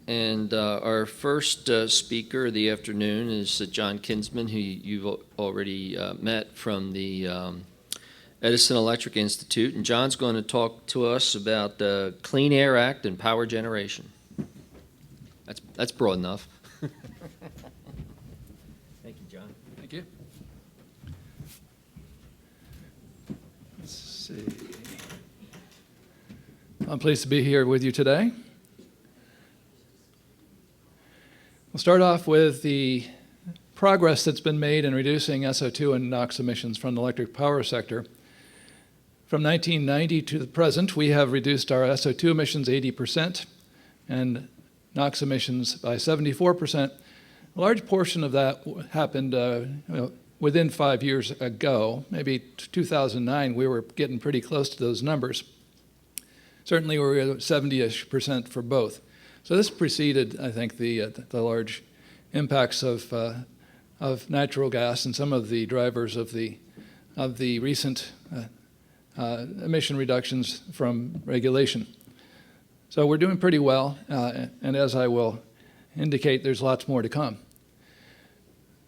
And our first speaker of the afternoon is John Kinsman, who you've already met from the Edison Electric Institute. And John's going to talk to us about the Clean Air Act and power generation. That's broad enough. Thank you, John. Thank you. Let's see. I'm pleased to be here with you today. We'll start off with the progress that's been made in reducing SO2 and NOx emissions from the electric power sector. From 1990 to the present, we have reduced our SO2 emissions 80% and NOx emissions by 74%. A large portion of that happened within 5 years ago. Maybe 2009, we were getting pretty close to those numbers. Certainly, we were at 70-ish% for both. So this preceded, I think, the large impacts of natural gas and some of the drivers of the recent emission reductions from regulation. So we're doing pretty well, and as I will indicate, there's lots more to come.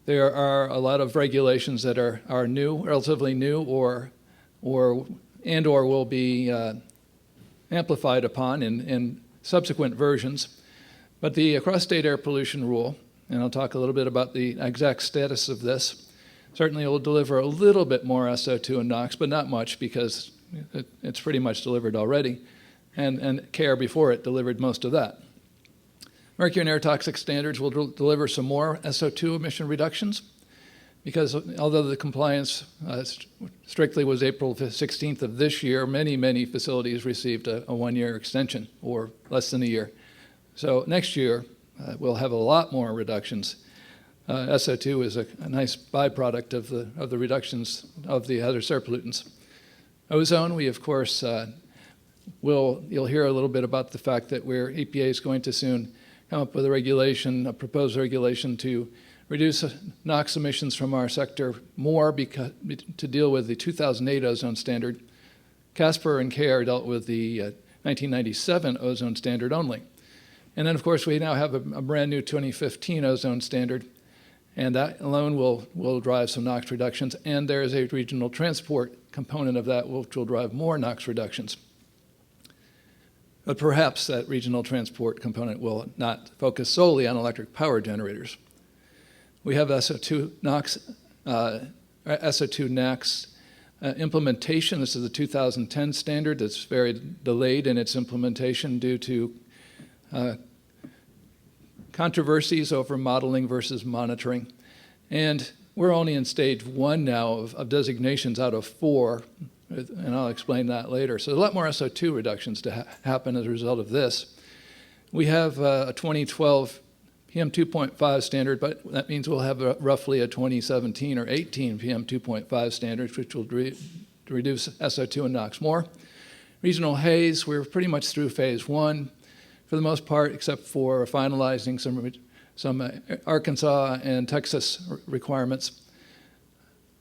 There are a lot of regulations that are new, relatively new, or will be amplified upon in subsequent versions. But the cross-state air pollution rule, and I'll talk a little bit about the exact status of this, certainly will deliver a little bit more SO2 and NOx, but not much because it's pretty much delivered already, and CARE before it delivered most of that. Mercury and air toxic standards will deliver some more SO2 emission reductions because although the compliance strictly was April 16th of this year, many facilities received a one-year extension or less than a year. So next year, we'll have a lot more reductions. SO2 is a nice byproduct of the reductions of the other air pollutants. Ozone, we of course you'll hear a little bit about the fact that EPA is going to soon come up with a proposed regulation to reduce NOx emissions from our sector more to deal with the 2008 ozone standard. CSAPR and CARE dealt with the 1997 ozone standard only. And then, of course, we now have a brand new 2015 ozone standard, and that alone will drive some NOx reductions, and there is a regional transport component of that which will drive more NOx reductions. But perhaps that regional transport component will not focus solely on electric power generators. We have SO2 NAAQS implementation. This is a 2010 standard that's very delayed in its implementation due to controversies over modeling versus monitoring. And we're only in stage 1 now of designations out of 4, and I'll explain that later. So a lot more SO2 reductions to happen as a result of this. We have a 2012 PM 2.5 standard, but that means we'll have roughly a 2017 or 18 PM 2.5 standards, which will reduce SO2 and NOx more. Regional Haze, we're pretty much through phase 1 for the most part, except for finalizing some Arkansas and Texas requirements.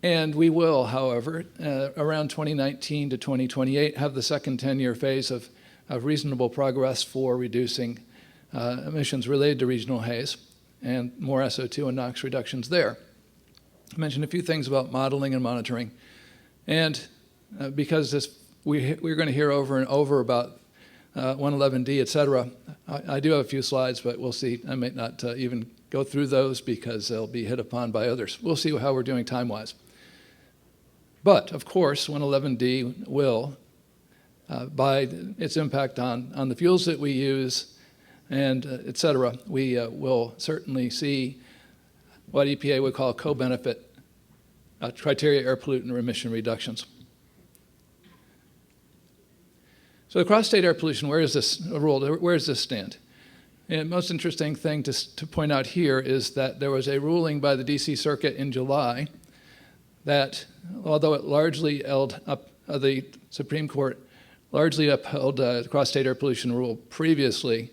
And we will, however, around 2019 to 2028, have the second 10-year phase of reasonable progress for reducing emissions related to regional haze and more SO2 and NOx reductions there. I mentioned a few things about modeling and monitoring. And because we're going to hear over and over about 111D, et cetera, I do have a few slides, but we'll see. I might not even go through those because they'll be hit upon by others. We'll see how we're doing time-wise. But, of course, 111D will, by its impact on the fuels that we use, and et cetera, we will certainly see what EPA would call co-benefit criteria air pollutant emission reductions. So the cross-state air pollution, where is this stand? And the most interesting thing to point out here is that there was a ruling by the DC Circuit in July that, although it largely held up, the Supreme Court largely upheld the cross-state air pollution rule previously,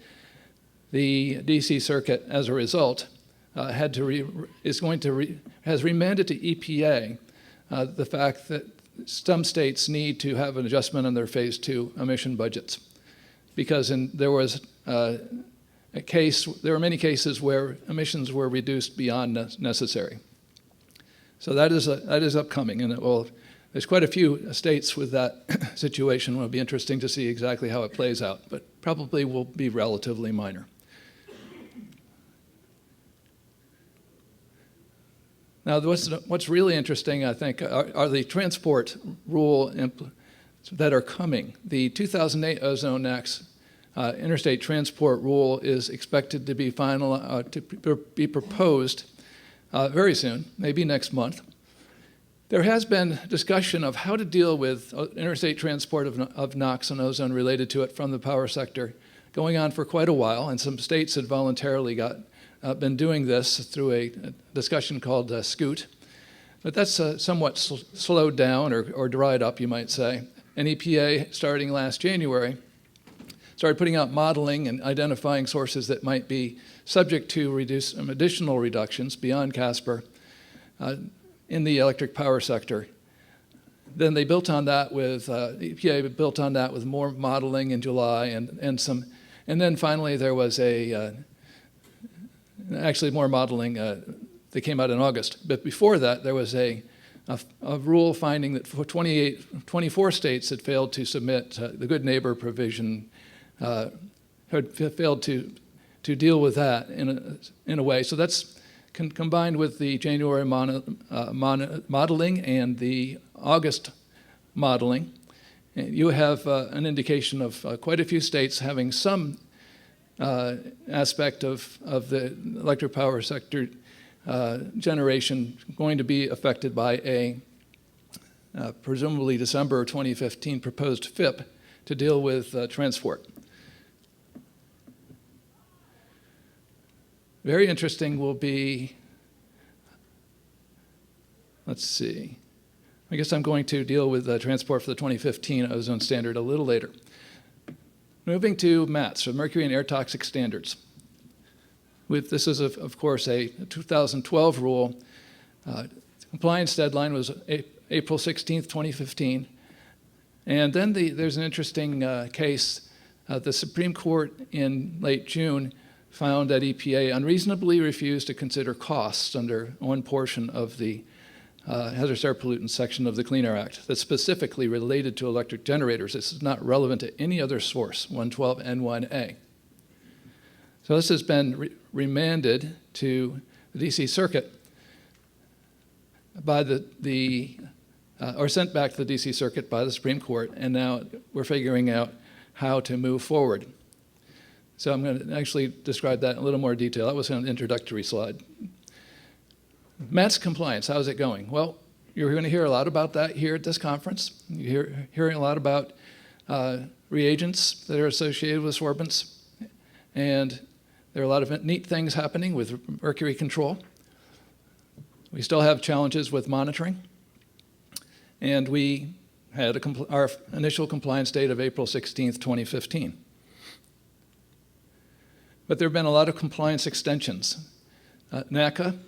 the DC Circuit, as a result, has remanded to EPA the fact that some states need to have an adjustment on their phase 2 emission budgets, because there was there were many cases where emissions were reduced beyond necessary. So that is upcoming, and there's quite a few states with that situation. It will be interesting to see exactly how it plays out, but probably will be relatively minor. Now, what's really interesting, I think, are the transport rule that are coming. The 2008 Ozone NAAQS interstate transport rule is expected to be be proposed very soon, maybe next month. There has been discussion of how to deal with interstate transport of NOx and ozone related to it from the power sector going on for quite a while, and some states had voluntarily been doing this through a discussion called SCOOT. But that's somewhat slowed down or dried up, you might say. And EPA, starting last January, started putting out modeling and identifying sources that might be subject to additional reductions beyond CSAPR in the electric power sector. Then they built on that with, EPA built on that with more modeling in July and then finally there was actually more modeling that came out in August. But before that, there was a rule finding that for 24 states had failed to submit the good neighbor provision, had failed to deal with that in a way. So that's combined with the January modeling and the August modeling. You have an indication of quite a few states having some aspect of the electric power sector generation going to be affected by a presumably December 2015 proposed FIP to deal with transport. Very interesting will be, let's see, I guess I'm going to deal with transport for the 2015 ozone standard a little later. Moving to MATS, or Mercury and Air Toxic Standards. This is, of course, a 2012 rule. Compliance deadline was April 16th, 2015. And then there's an interesting case. The Supreme Court in late June found that EPA unreasonably refused to consider costs under one portion of the hazardous air pollutants section of the Clean Air Act that's specifically related to electric generators. This is not relevant to any other source, 112N1A. So this has been remanded to the DC Circuit by or sent back to the DC Circuit by the Supreme Court, and now we're figuring out how to move forward. So I'm going to actually describe that in a little more detail. That was an introductory slide. MATS compliance, how's it going? Well, you're going to hear a lot about that here at this conference. You're hearing a lot about reagents that are associated with sorbents, and there are a lot of neat things happening with mercury control. We still have challenges with monitoring, and we had our initial compliance date of April 16th, 2015. But there have been a lot of compliance extensions. NAAQS,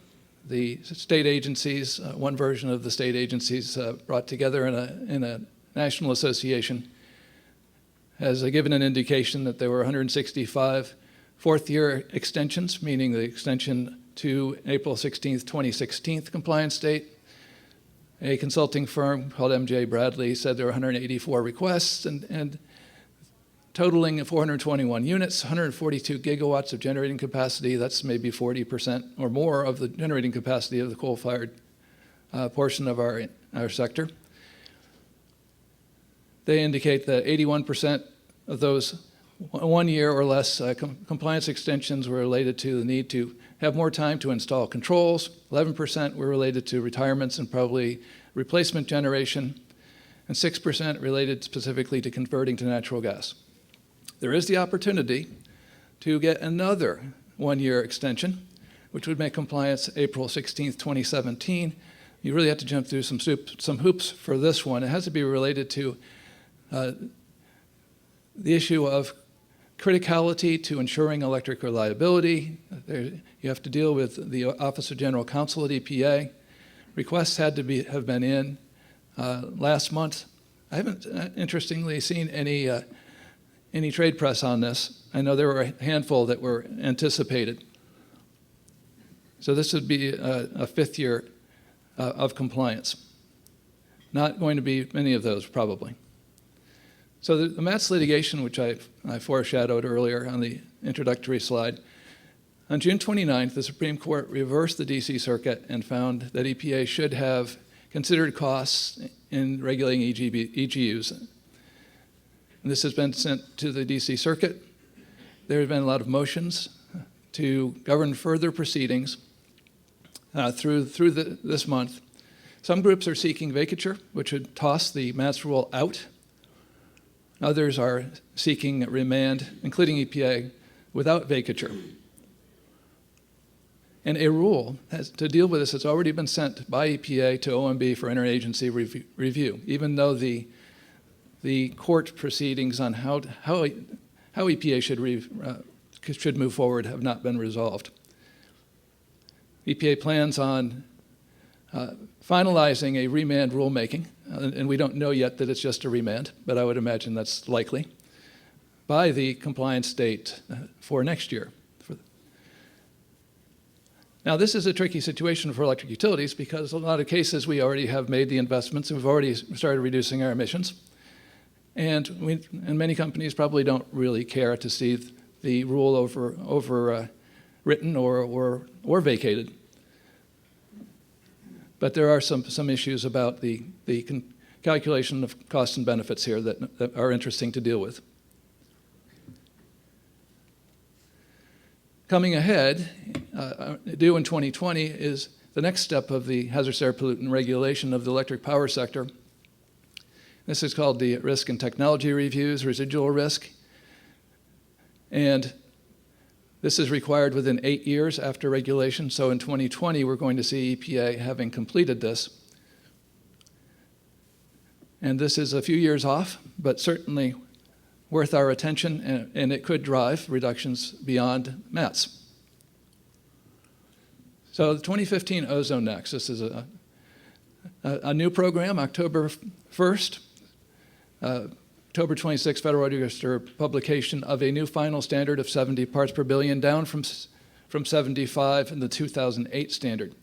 the state agencies, one version of the state agencies brought together in a national association, has given an indication that there were 165 fourth-year extensions, meaning the extension to April 16th, 2016 compliance date. A consulting firm called MJ Bradley said there were 184 requests and totaling 421 units, 142 gigawatts of generating capacity. That's maybe 40% or more of the generating capacity of the coal-fired portion of our sector. They indicate that 81% of those 1 year or less compliance extensions were related to the need to have more time to install controls. 11% were related to retirements and probably replacement generation, and 6% related specifically to converting to natural gas. There is the opportunity to get another 1 year extension, which would make compliance April 16th, 2017. You really have to jump through some hoops for this one. It has to be related to the issue of criticality to ensuring electric reliability. You have to deal with the Office of General Counsel at EPA. Requests had to have been in last month. I haven't, interestingly, seen any any trade press on this. I know there were a handful that were anticipated. So this would be a fifth year of compliance. Not going to be many of those, probably. So the MATS litigation, which I foreshadowed earlier on the introductory slide, on June 29th, the Supreme Court reversed the DC Circuit and found that EPA should have considered costs in regulating EGUs. And this has been sent to the DC Circuit. There have been a lot of motions to govern further proceedings through this month. Some groups are seeking vacatur, which would toss the MATS rule out. Others are seeking remand, including EPA, without vacatur. And a rule to deal with this has already been sent by EPA to OMB for interagency review, even though the court proceedings on how EPA should move forward have not been resolved. EPA plans on finalizing a remand rulemaking, and we don't know yet that it's just a remand, but I would imagine that's likely, by the compliance date for next year. Now, this is a tricky situation for electric utilities because in a lot of cases we already have made the investments and we've already started reducing our emissions. And many companies probably don't really care to see the rule overwritten or vacated. But there are some issues about the calculation of costs and benefits here that are interesting to deal with. Coming ahead, due in 2020, is the next step of the hazardous air pollutant regulation of the electric power sector. This is called the Risk and Technology Reviews, Residual Risk. And this is required within 8 years after regulation. So in 2020, we're going to see EPA having completed this. And this is a few years off, but certainly worth our attention, and it could drive reductions beyond MATS. So the 2015 Ozone NAAQS, this is a new program, October 1st, October 26th, Federal Register publication of a new final standard of 70 parts per billion, down from 75 in the 2008 standard.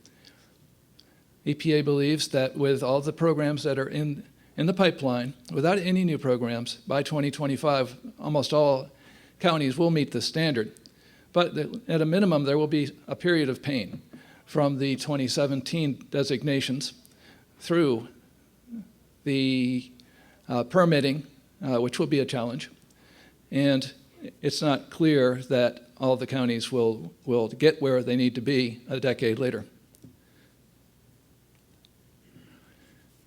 EPA believes that with all the programs that are in the pipeline, without any new programs, by 2025, almost all counties will meet the standard. But at a minimum, there will be a period of pain from the 2017 designations through the permitting, which will be a challenge. And it's not clear that all the counties will get where they need to be a decade later.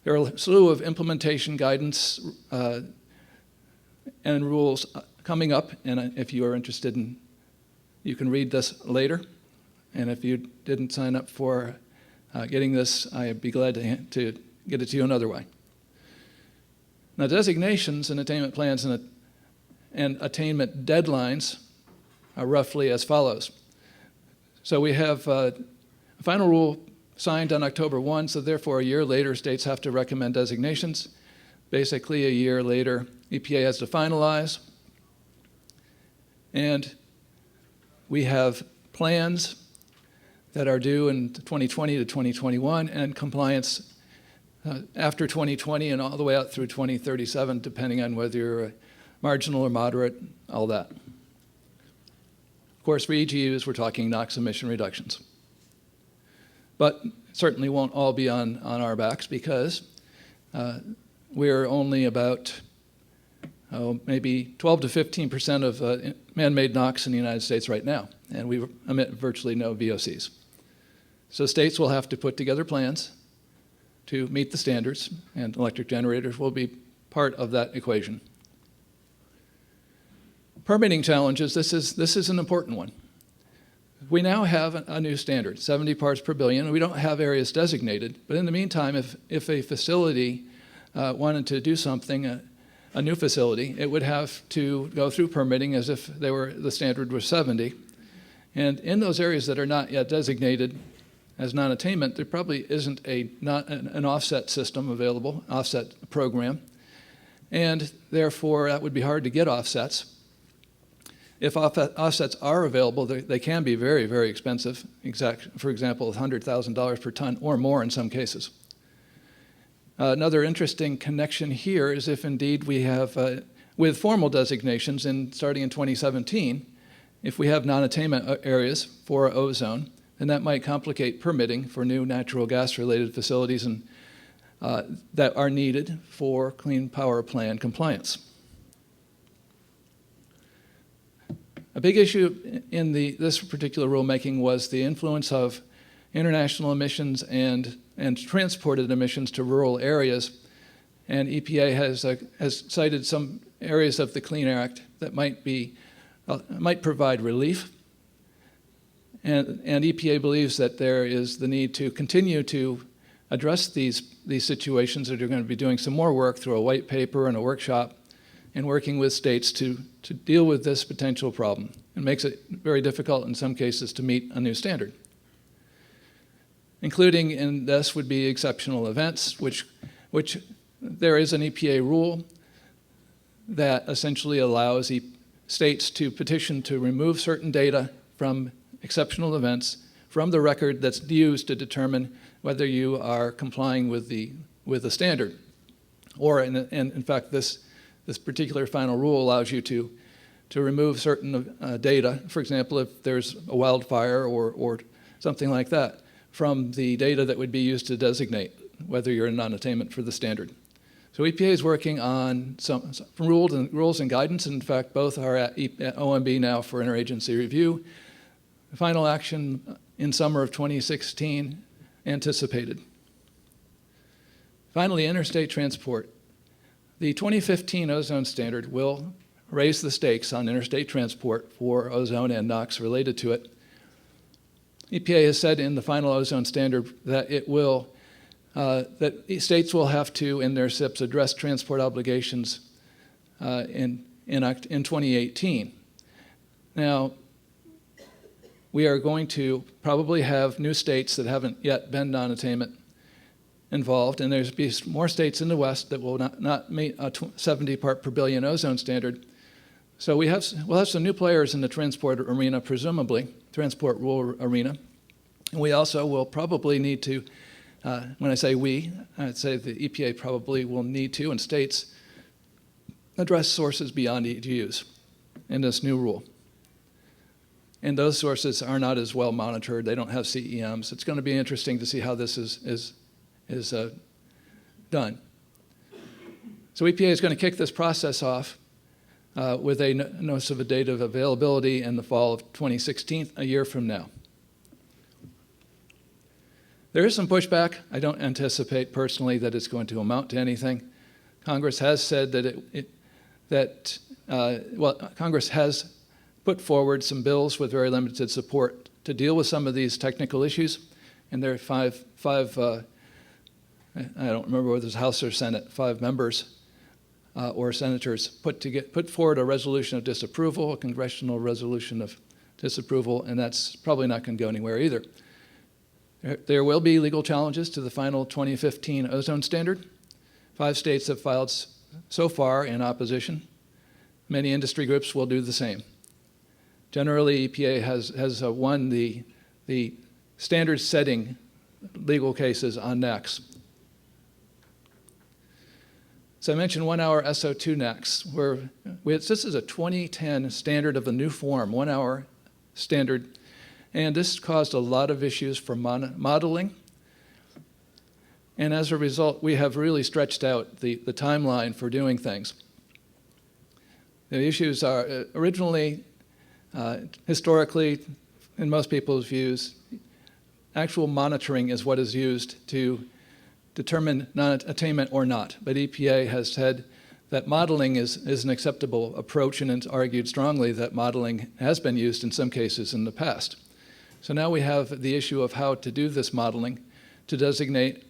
There are a slew of implementation guidance and rules coming up, and if you are interested you can read this later. And if you didn't sign up for getting this, I'd be glad to get it to you another way. Now, designations and attainment plans and attainment deadlines are roughly as follows. So we have a final rule signed on October 1, so therefore a year later, states have to recommend designations. Basically, a year later, EPA has to finalize. And we have plans that are due in 2020 to 2021 and compliance after 2020 and all the way out through 2037, depending on whether you're marginal or moderate, all that. Of course, for EGUs, we're talking NOx emission reductions. But certainly won't all be on our backs because we're only about maybe 12 to 15% of man-made NOx in the United States right now, and we emit virtually no VOCs. So states will have to put together plans to meet the standards, and electric generators will be part of that equation. Permitting challenges, this is an important one. We now have a new standard, 70 parts per billion. We don't have areas designated, but in the meantime, if a facility wanted to do something, a new facility, it would have to go through permitting as if the standard was 70. And in those areas that are not yet designated as non-attainment, there probably isn't an offset system available, offset program. and therefore that would be hard to get offsets. If offsets are available, they can be very, very expensive, for example, $100,000 per ton or more in some cases. Another interesting connection here is if indeed we have, with formal designations starting in 2017, if we have non-attainment areas for ozone, then that might complicate permitting for new natural gas-related facilities that are needed for Clean Power Plan compliance. A big issue in this particular rulemaking was the influence of international emissions and transported emissions to rural areas. And EPA has cited some areas of the Clean Air Act that might provide relief. And EPA believes that there is the need to continue to address these situations, that are going to be doing some more work through a white paper and a workshop and working with states to deal with this potential problem. It makes it very difficult in some cases to meet a new standard. Including in this would be exceptional events, which there is an EPA rule that essentially allows states to petition to remove certain data from exceptional events from the record that's used to determine whether you are complying with the standard. Or in fact, this particular final rule allows you to remove certain data, for example, if there's a wildfire or something like that, from the data that would be used to designate whether you're in non-attainment for the standard. So EPA is working on some rules and guidance. In fact, both are at OMB now for interagency review. The final action in summer of 2016 anticipated. Finally, interstate transport. The 2015 ozone standard will raise the stakes on interstate transport for ozone and NOx related to it. EPA has said in the final ozone standard that that states will have to, in their SIPs, address transport obligations in 2018. Now, we are going to probably have new states that haven't yet been non-attainment involved, and there's be more states in the West that will not meet a 70 part per billion ozone standard. So we'll have some new players in the transport arena, presumably, transport rule arena. And we also will probably need to, when I say we, I'd say the EPA probably will need to, and states, address sources beyond EGUs in this new rule. And those sources are not as well monitored. They don't have CEMs. It's going to be interesting to see how this is done. So EPA is going to kick this process off with a notice of a date of availability in the fall of 2016, a year from now. There is some pushback. I don't anticipate personally that it's going to amount to anything. Congress has said that Congress has put forward some bills with very limited support to deal with some of these technical issues, and there are five I don't remember whether it's House or Senate, 5 members or senators put forward a resolution of disapproval, a congressional resolution of disapproval, and that's probably not going to go anywhere either. There will be legal challenges to the final 2015 ozone standard. 5 states have filed so far in opposition. Many industry groups will do the same. Generally, EPA has won the standard-setting legal cases on NAAQS. So I mentioned 1 hour SO2 NAAQS. This is a 2010 standard of a new form, 1 hour standard. And this caused a lot of issues for modeling. And as a result, we have really stretched out the timeline for doing things. The issues are originally, historically, in most people's views, actual monitoring is what is used to determine non-attainment or not. But EPA has said that modeling is an acceptable approach, and it's argued strongly that modeling has been used in some cases in the past. So now we have the issue of how to do this modeling to designate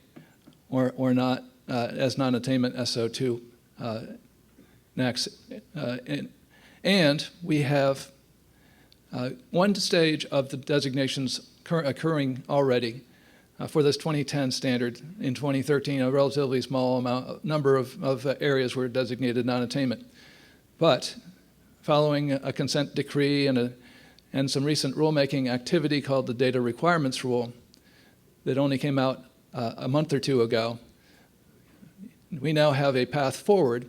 or not as non-attainment SO2 NAAQS. And we have one stage of the designations occurring already for this 2010 standard. In 2013, a relatively small number of areas were designated non-attainment. But following a consent decree and some recent rulemaking activity called the Data Requirements Rule that only came out a month or two ago, we now have a path forward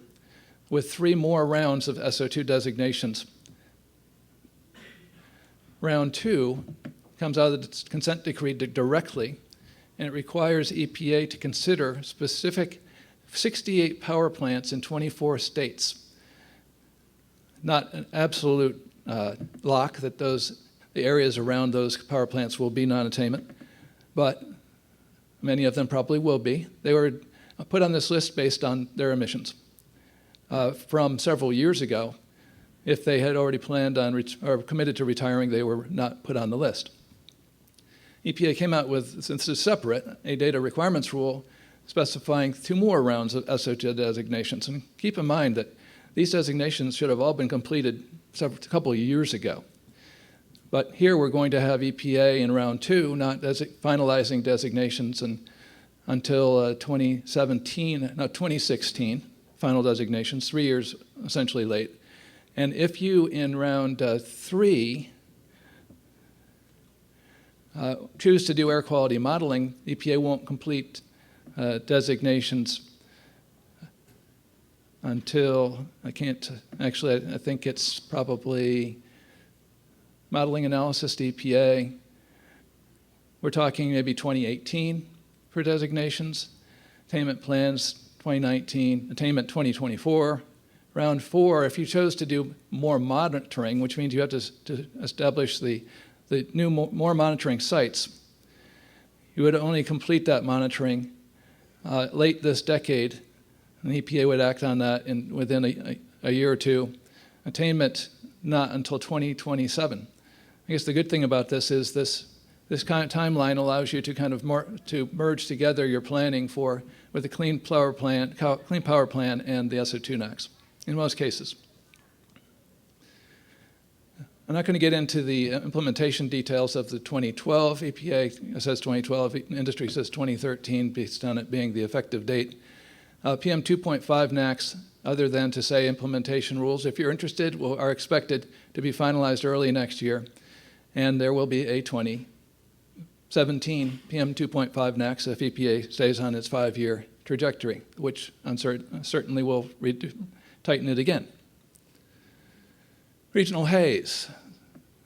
with 3 more rounds of SO2 designations. Round 2 comes out of the consent decree directly, and it requires EPA to consider specific 68 power plants in 24 states. Not an absolute lock that the areas around those power plants will be non-attainment, but many of them probably will be. They were put on this list based on their emissions from several years ago. If they had already planned on or committed to retiring, they were not put on the list. EPA came out with, since it's separate, a data requirements rule specifying 2 more rounds of SO2 designations. And keep in mind that these designations should have all been completed a couple of years ago. But here we're going to have EPA in round 2 not finalizing designations until 2016, final designations, 3 years essentially late. And if you, in round 3, choose to do air quality modeling, EPA won't complete designations until, I think it's probably modeling analysis to EPA. We're talking maybe 2018 for designations. Attainment plans 2019, attainment 2024. Round 4, if you chose to do more monitoring, which means you have to establish the new more monitoring sites, you would only complete that monitoring late this decade, and the EPA would act on that within a year or two. Attainment not until 2027. I guess the good thing about this is this kind of timeline allows you to kind of to merge together your planning with the clean power plan and the SO2 NAAQS in most cases. I'm not going to get into the implementation details of the 2012. EPA says 2012, industry says 2013, based on it being the effective date. PM 2.5 NAAQS, other than to say implementation rules, if you're interested, are expected to be finalized early next year. And there will be a 2017 PM 2.5 NAAQS if EPA stays on its 5-year trajectory, which certainly will tighten it again. Regional Haze.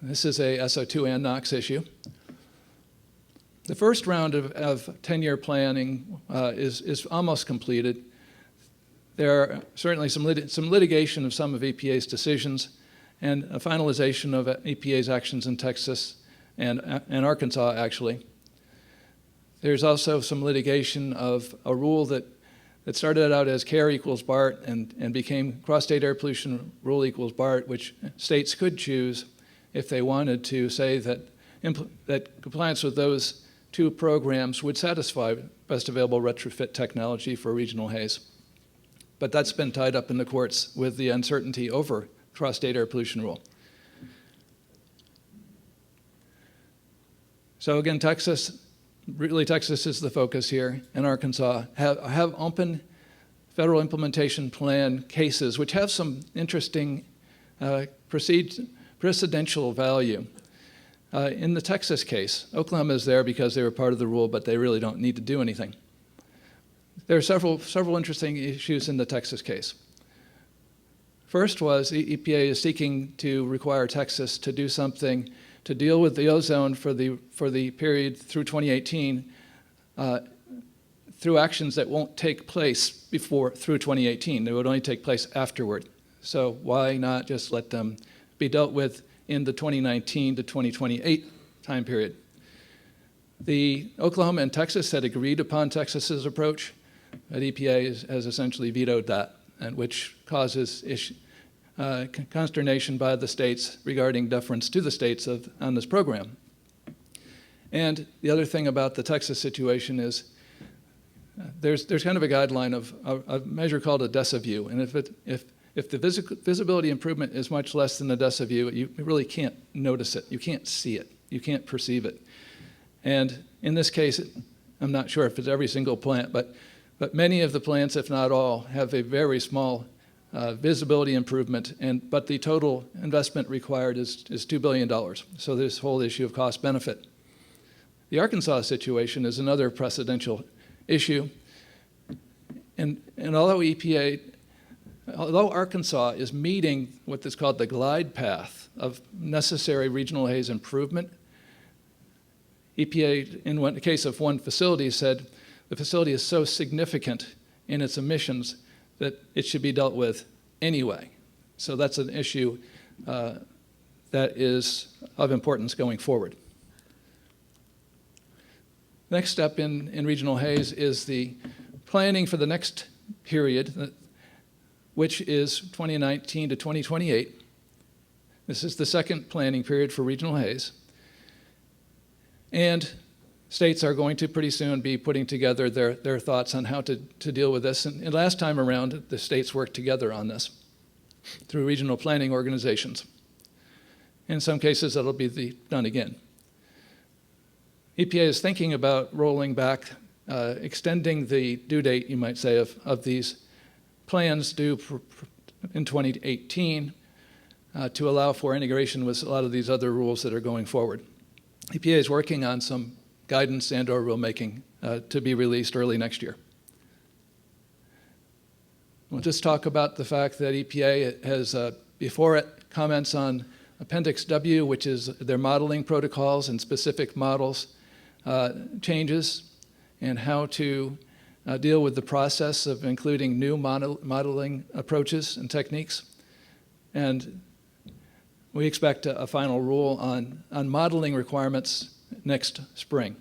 This is a SO2 and NOx issue. The first round of 10-year planning is almost completed. There are certainly some litigation of some of EPA's decisions and a finalization of EPA's actions in Texas and Arkansas, actually. There's also some litigation of a rule that started out as CARE equals BART and became cross-state air pollution rule equals BART, which states could choose if they wanted to say that compliance with those 2 programs would satisfy best available retrofit technology for regional haze. But that's been tied up in the courts with the uncertainty over cross-state air pollution rule. So again, Texas is the focus here, and Arkansas have open federal implementation plan cases, which have some interesting precedential value. In the Texas case, Oklahoma is there because they were part of the rule, but they really don't need to do anything. There are several interesting issues in the Texas case. First was EPA is seeking to require Texas to do something to deal with the ozone for the period through 2018 through actions that won't take place through 2018. They would only take place afterward. So why not just let them be dealt with in the 2019 to 2028 time period? The Oklahoma and Texas had agreed upon Texas's approach, but EPA has essentially vetoed that, and which causes consternation by the states regarding deference to the states on this program. And the other thing about the Texas situation is there's kind of a guideline of a measure called a deciview, and if the visibility improvement is much less than a deciview, you really can't notice it, you can't see it, you can't perceive it. And in this case, I'm not sure if it's every single plant, but many of the plants, if not all, have a very small visibility improvement, but the total investment required is $2 billion. So this whole issue of cost benefit. The Arkansas situation is another precedential issue. And although Arkansas is meeting what is called the glide path of necessary regional haze improvement, EPA, in the case of one facility, said the facility is so significant in its emissions that it should be dealt with anyway. So that's an issue that is of importance going forward. Next step in regional haze is the planning for the next period, which is 2019 to 2028. This is the second planning period for regional haze. And states are going to pretty soon be putting together their thoughts on how to deal with this. And last time around, the states worked together on this through regional planning organizations. In some cases, that'll be done again. EPA is thinking about rolling back, extending the due date, you might say, of these plans due in 2018 to allow for integration with a lot of these other rules that are going forward. EPA is working on some guidance and/or rulemaking to be released early next year. We'll just talk about the fact that EPA has, before it comments on Appendix W, which is their modeling protocols and specific models changes, and how to deal with the process of including new modeling approaches and techniques. And we expect a final rule on modeling requirements next spring.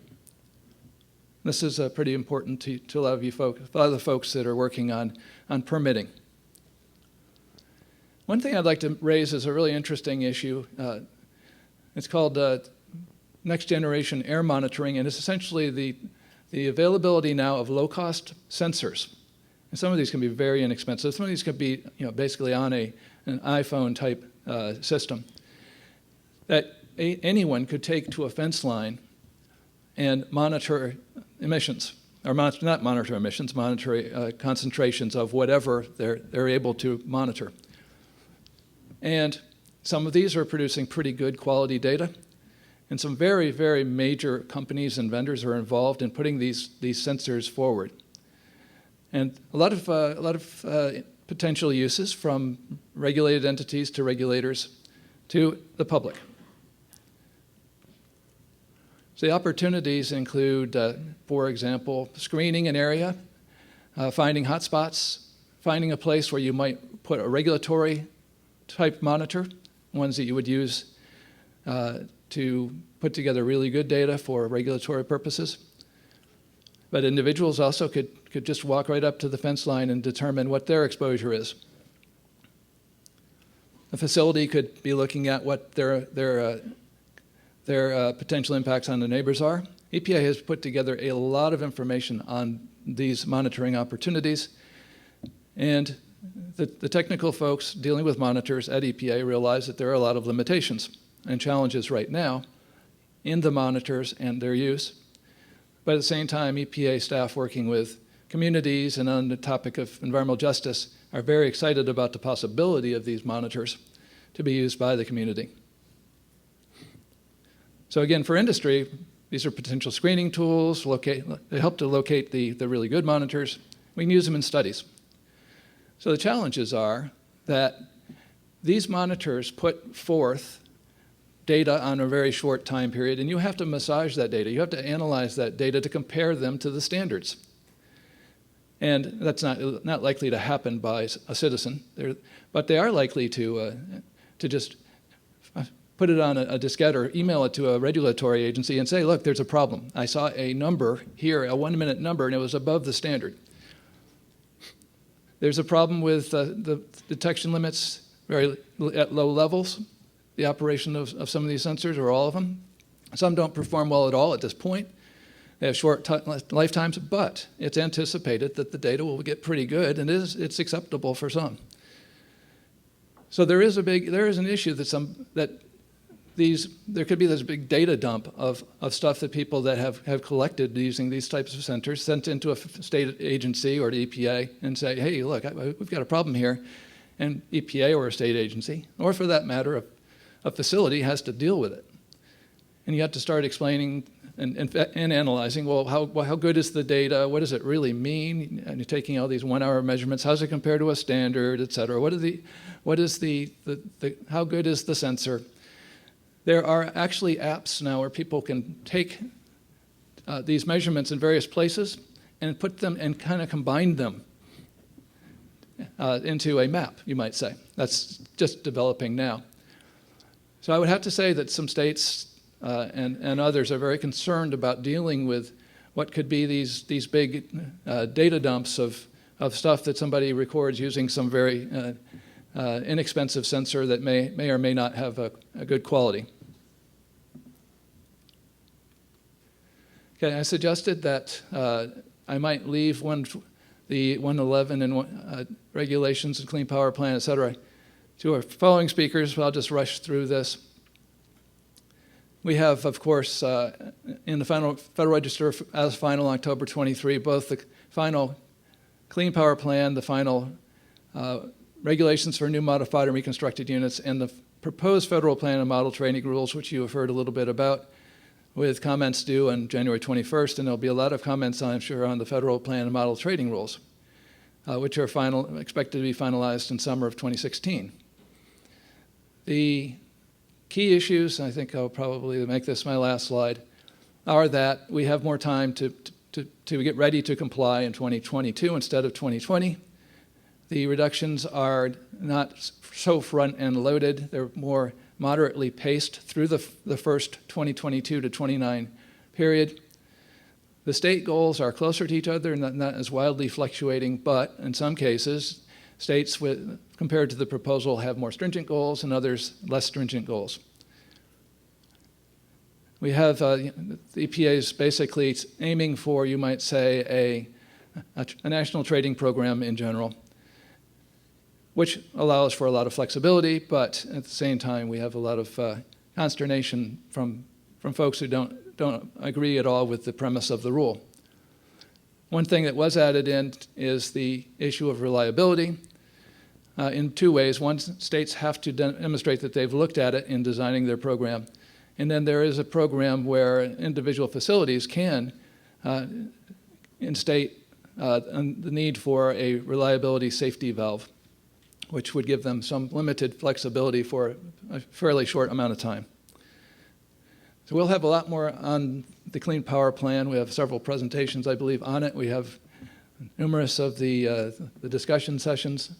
This is pretty important to a lot of you folks, a lot of the folks that are working on permitting. One thing I'd like to raise is a really interesting issue. It's called next generation air monitoring, and it's essentially the availability now of low-cost sensors. And some of these can be very inexpensive. Some of these could be, basically on an iPhone type system that anyone could take to a fence line and monitor emissions, or not monitor emissions, monitor concentrations of whatever they're able to monitor. And some of these are producing pretty good quality data. And some very, very major companies and vendors are involved in putting these sensors forward. And a lot of potential uses, from regulated entities to regulators to the public. So the opportunities include, for example, screening an area, finding hotspots, finding a place where you might put a regulatory type monitor, ones that you would use to put together really good data for regulatory purposes. But individuals also could just walk right up to the fence line and determine what their exposure is. A facility could be looking at what their potential impacts on the neighbors are. EPA has put together a lot of information on these monitoring opportunities, and the technical folks dealing with monitors at EPA realize that there are a lot of limitations and challenges right now in the monitors and their use. But at the same time, EPA staff working with communities and on the topic of environmental justice are very excited about the possibility of these monitors to be used by the community. So again, for industry, these are potential screening tools. They help to locate the really good monitors. We can use them in studies. So the challenges are that these monitors put forth data on a very short time period, and you have to massage that data. You have to analyze that data to compare them to the standards. And that's not likely to happen by a citizen, but they are likely to just put it on a diskette or email it to a regulatory agency and say, look, there's a problem. I saw a number here, a 1-minute number, and it was above the standard. There's a problem with the detection limits at low levels, the operation of some of these sensors, or all of them. Some don't perform well at all at this point. They have short lifetimes, but it's anticipated that the data will get pretty good, and it's acceptable for some. So there is an issue that there could be this big data dump of stuff that people that have collected using these types of sensors sent into a state agency or the EPA and say, hey, look, we've got a problem here. And EPA or a state agency, or for that matter, a facility has to deal with it. And you have to start explaining and analyzing, well, how good is the data? What does it really mean? And you're taking all these 1 hour measurements. How does it compare to a standard, et cetera? How good is the sensor? There are actually apps now where people can take these measurements in various places and put them and kind of combine them into a map, you might say. That's just developing now. So I would have to say that some states and others are very concerned about dealing with what could be these big data dumps of stuff that somebody records using some very inexpensive sensor that may or may not have a good quality. Okay, I suggested that I might leave the 111 and regulations and clean power plan, et cetera, to our following speakers, but I'll just rush through this. We have, of course, in the Federal Register as final October 23, both the final clean power plan, the final regulations for new modified and reconstructed units, and the proposed federal plan and model training rules, which you have heard a little bit about, with comments due on January 21st, and there'll be a lot of comments, I'm sure, on the federal plan and model trading rules, which are expected to be finalized in summer of 2016. The key issues, I think I'll probably make this my last slide, are that we have more time to get ready to comply in 2022 instead of 2020. The reductions are not so front-end loaded. They're more moderately paced through the first 2022 to 29 period. The state goals are closer to each other and not as wildly fluctuating, but in some cases, states compared to the proposal have more stringent goals and others less stringent goals. We have the EPA is basically aiming for, you might say, a national trading program in general, which allows for a lot of flexibility, but at the same time, we have a lot of consternation from folks who don't agree at all with the premise of the rule. One thing that was added in is the issue of reliability in two ways. One, states have to demonstrate that they've looked at it in designing their program. And then there is a program where individual facilities can instate the need for a reliability safety valve, which would give them some limited flexibility for a fairly short amount of time. So we'll have a lot more on the Clean Power Plan. We have several presentations, I believe, on it. We have numerous of the discussion sessions,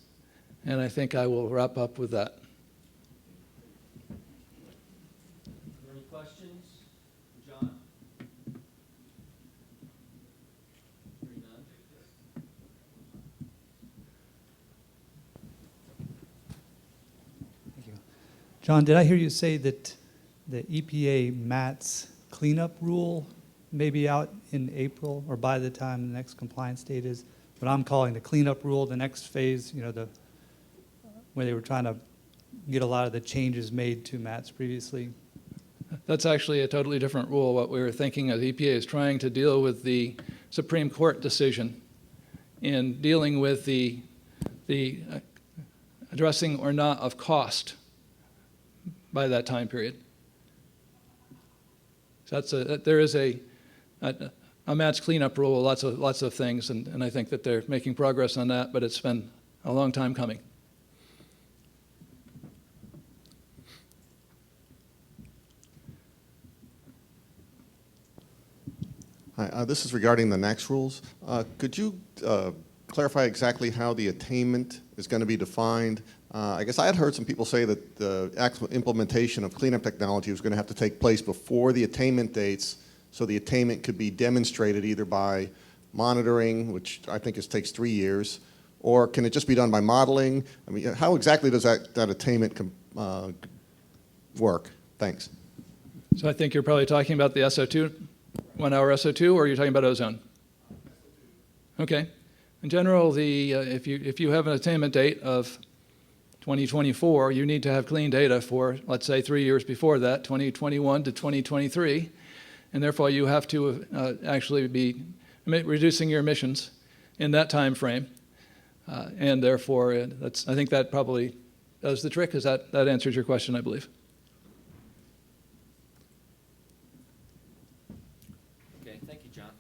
and I think I will wrap up with that. Any questions? John? Hearing none. Thank you. John, did I hear you say that the EPA MATS cleanup rule may be out in April or by the time the next compliance date is? What I'm calling the cleanup rule, the next phase, you know, where they were trying to get a lot of the changes made to MATS previously. That's actually a totally different rule. What we were thinking of, the EPA is trying to deal with the Supreme Court decision in dealing with the addressing or not of cost by that time period. So there is a MATS cleanup rule, lots of things, and I think that they're making progress on that, but it's been a long time coming. Hi, this is regarding the NAAQS rules. Could you clarify exactly how the attainment is going to be defined? I guess I had heard some people say that the actual implementation of cleanup technology was going to have to take place before the attainment dates, so the attainment could be demonstrated either by monitoring, which I think takes 3 years, or can it just be done by modeling? I mean, how exactly does that attainment work? Thanks. So I think you're probably talking about the SO2, 1 hour SO2, or you're talking about ozone? Okay. In general, if you have an attainment date of 2024, you need to have clean data for, let's say, 3 years before that, 2021 to 2023, and therefore you have to actually be reducing your emissions in that time frame, and therefore I think that probably does the trick. That answers your question, I believe. Okay, thank you, John.